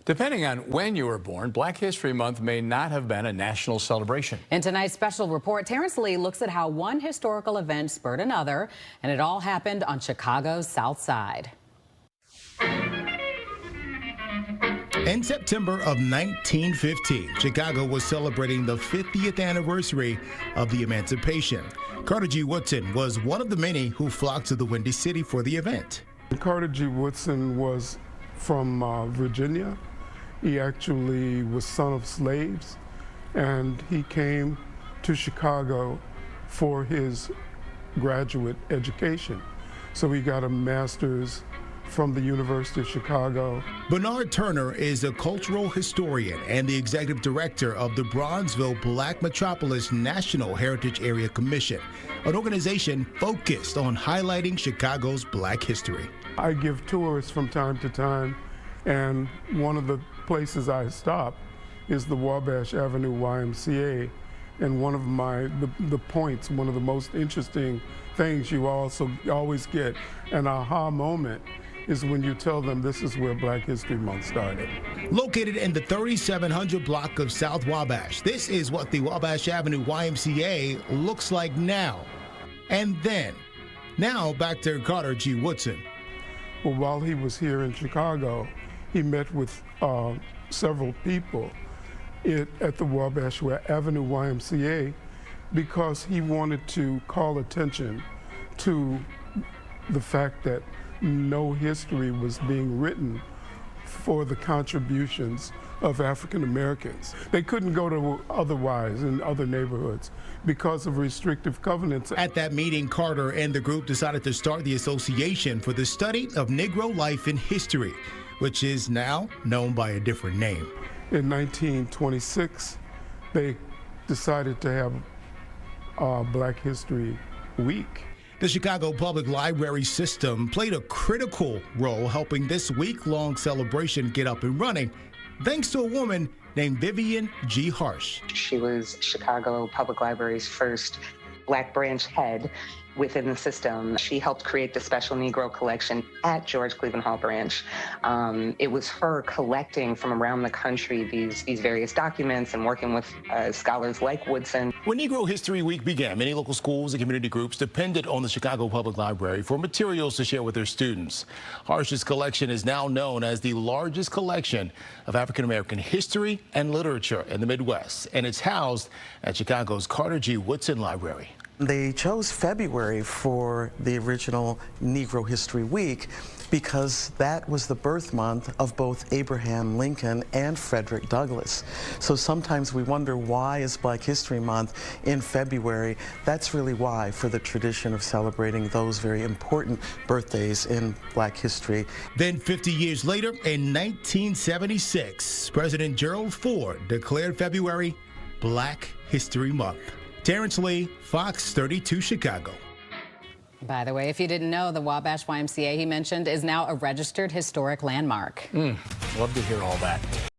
Depending on when you were born, Black History Month may not have been a national celebration. In tonight's special report, Terrence Lee looks at how one historical event spurred another, and it all happened on Chicago's South Side. In September of 1915, Chicago was celebrating the 50th anniversary of the emancipation. Carter G. Woodson was one of the many who flocked to the Windy City for the event. Carter G. Woodson was from Virginia. He actually was son of slaves, and he came to Chicago for his graduate education. So he got a master's from the University of Chicago. Bernard Turner is a cultural historian and the executive director of the Bronzeville Black Metropolis National Heritage Area Commission, an organization focused on highlighting Chicago's Black history. I give tours from time to time, and one of the places I stop is the Wabash Avenue YMCA. And one of the points, one of the most interesting things you also always get an aha moment is when you tell them this is where Black History Month started. Located in the 3700 block of South Wabash, this is what the Wabash Avenue YMCA looks like now. And then, now back to Carter G. Woodson. Well, while he was here in Chicago, he met with several people at the Wabash Avenue YMCA because he wanted to call attention to the fact that no history was being written for the contributions of African Americans. They couldn't go to otherwise in other neighborhoods because of restrictive covenants. At that meeting, Carter and the group decided to start the Association for the Study of Negro Life and History, which is now known by a different name. In 1926, they decided to have Black History Week. The Chicago Public Library system played a critical role helping this week-long celebration get up and running, thanks to a woman named Vivian G. Harsh. She was Chicago Public Library's first Black branch head within the system. She helped create the Special Negro Collection at George Cleveland Hall Branch. It was her collecting from around the country these various documents and working with scholars like Woodson. When Negro History Week began, many local schools and community groups depended on the Chicago Public Library for materials to share with their students. Harsh's collection is now known as the largest collection of African American history and literature in the Midwest, and it's housed at Chicago's Carter G. Woodson Library. They chose February for the original Negro History Week because that was the birth month of both Abraham Lincoln and Frederick Douglass. So sometimes we wonder, why is Black History Month in February? That's really why, for the tradition of celebrating those very important birthdays in Black history. Then 50 years later, in 1976, President Gerald Ford declared February Black History Month. Terrence Lee, Fox 32 Chicago. By the way, if you didn't know, the Wabash YMCA he mentioned is now a registered historic landmark. Love to hear all that.